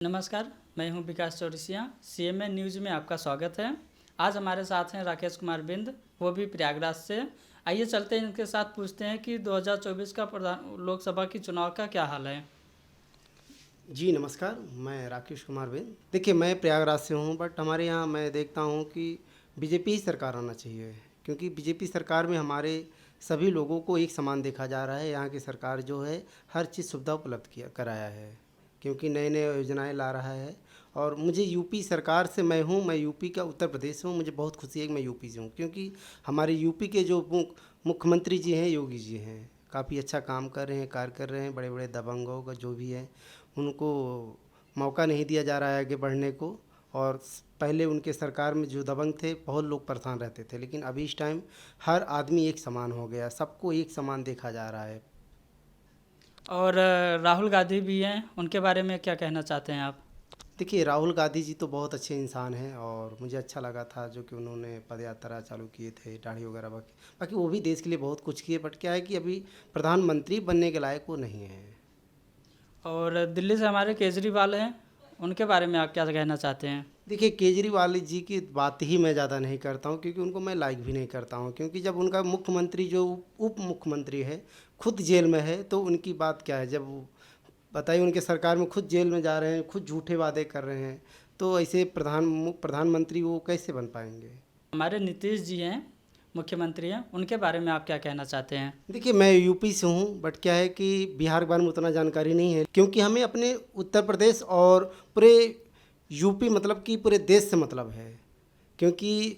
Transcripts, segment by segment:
नमस्कार, मैं हूं विकास चौरसिया। सीएमए न्यूज़ में आपका स्वागत है। आज हमारे साथ हैं राकेश कुमार बिंद, वो भी प्रयागराज से। आइए चलते हैं, इनके साथ पूछते हैं कि 2024 का लोकसभा की चुनाव का क्या हाल है। जी नमस्कार, मैं राकेश कुमार बिंद। देखिए, मैं प्रयागराज से हूँ, बट हमारे यहाँ मैं देखता हूँ कि बीजेपी ही सरकार आना चाहिए, क्योंकि बीजेपी सरकार में हमारे सभी लोगों को एक समान देखा जा रहा है। यहाँ की सरकार जो है हर चीज़ सुविधा उपलब्ध किया कराया है, क्योंकि नए नए योजनाएं ला रहा है। और मुझे यूपी सरकार से मैं यूपी का उत्तर प्रदेश से हूँ। मुझे बहुत खुशी है कि मैं यूपी से हूँ, क्योंकि हमारे यूपी के जो मुख्यमंत्री जी हैं, योगी जी हैं, काफ़ी अच्छा काम कर रहे हैं, कार्य कर रहे हैं। बड़े बड़े दबंगों का जो भी है, उनको मौका नहीं दिया जा रहा है आगे बढ़ने को। और पहले उनके सरकार में जो दबंग थे, बहुत लोग परेशान रहते थे, लेकिन अभी इस टाइम हर आदमी एक समान हो गया, सबको एक समान देखा जा रहा है। और राहुल गांधी भी हैं, उनके बारे में क्या कहना चाहते हैं आप। देखिए, राहुल गांधी जी तो बहुत अच्छे इंसान हैं, और मुझे अच्छा लगा था जो कि उन्होंने पद यात्रा चालू किए थे, दाढ़ी वगैरह बाकी वो भी देश के लिए बहुत कुछ किए। बट क्या है कि अभी प्रधानमंत्री बनने के लायक वो नहीं है। और दिल्ली से हमारे केजरीवाल हैं, उनके बारे में आप क्या कहना चाहते हैं। देखिए, केजरीवाल जी की बात ही मैं ज़्यादा नहीं करता हूँ, क्योंकि उनको मैं लाइक भी नहीं करता हूँ। क्योंकि जब उनका मुख्यमंत्री जो उप मुख्यमंत्री है खुद जेल में है, तो उनकी बात क्या है। जब वो बताइए, उनके सरकार में खुद जेल में जा रहे हैं, खुद झूठे वादे कर रहे हैं, तो ऐसे प्रधानमंत्री वो कैसे बन पाएंगे। हमारे नीतीश जी हैं, मुख्यमंत्री हैं, उनके बारे में आप क्या कहना चाहते हैं। देखिए, मैं यूपी से हूँ, बट क्या है कि बिहार के बारे में उतना जानकारी नहीं है, क्योंकि हमें अपने उत्तर प्रदेश और पूरे यूपी मतलब कि पूरे देश से मतलब है। क्योंकि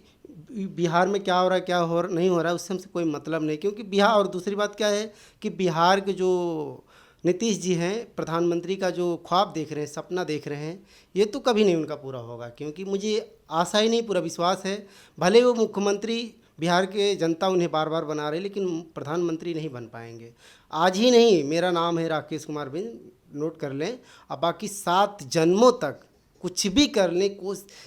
बिहार में क्या हो रहा है, क्या नहीं हो रहा है, उससे हमसे कोई मतलब नहीं। क्योंकि बिहार, और दूसरी बात क्या है कि बिहार के जो नीतीश जी हैं, प्रधानमंत्री का जो ख्वाब देख रहे हैं, सपना देख रहे हैं, ये तो कभी नहीं उनका पूरा होगा। क्योंकि मुझे आशा ही नहीं, पूरा विश्वास है। भले वो मुख्यमंत्री बिहार के जनता उन्हें बार बार बना रहे, लेकिन प्रधानमंत्री नहीं बन पाएंगे। आज ही नहीं, मेरा नाम है राकेश कुमार बिंद, नोट कर लें। अब बाकी 7 जन्मों तक कुछ भी कर लें,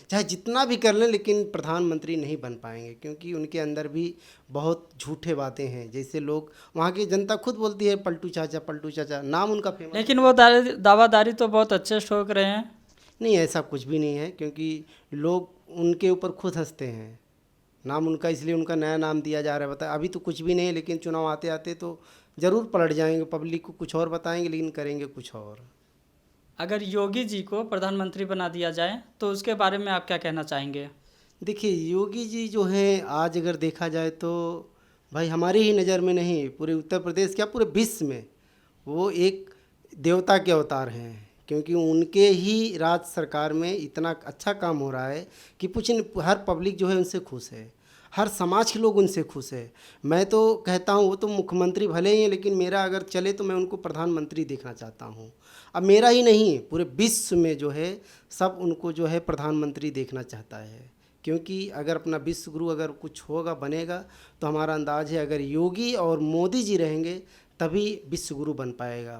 चाहे जितना भी कर लें, लेकिन प्रधानमंत्री नहीं बन पाएंगे। क्योंकि उनके अंदर भी बहुत झूठे बातें हैं। जैसे लोग, वहाँ की जनता खुद बोलती है पलटू चाचा, पलटू चाचा, नाम उनका फेमस है। लेकिन वो दावादारी तो बहुत अच्छे ठोक रहे हैं। नहीं, ऐसा कुछ भी नहीं है, क्योंकि लोग उनके ऊपर खुद हंसते हैं। नाम उनका, इसलिए उनका नया नाम दिया जा रहा है। बता, अभी तो कुछ भी नहीं है, लेकिन चुनाव आते आते तो ज़रूर पलट जाएंगे। पब्लिक को कुछ और बताएंगे, लेकिन करेंगे कुछ और। अगर योगी जी को प्रधानमंत्री बना दिया जाए तो उसके बारे में आप क्या कहना चाहेंगे। देखिए, योगी जी जो हैं, आज अगर देखा जाए तो भाई हमारी ही नज़र में नहीं, पूरे उत्तर प्रदेश, क्या पूरे विश्व में वो एक देवता के अवतार हैं। क्योंकि उनके ही राज सरकार में इतना अच्छा काम हो रहा है कि हर पब्लिक जो है उनसे खुश है, हर समाज के लोग उनसे खुश है। मैं तो कहता हूँ, वो तो मुख्यमंत्री भले ही हैं, लेकिन मेरा अगर चले तो मैं उनको प्रधानमंत्री देखना चाहता हूँ। अब मेरा ही नहीं, पूरे विश्व में जो है सब उनको जो है प्रधानमंत्री देखना चाहता है। क्योंकि अगर अपना विश्व गुरु अगर कुछ होगा, बनेगा, तो हमारा अंदाज़ है अगर योगी और मोदी जी रहेंगे तभी विश्व गुरु बन पाएगा।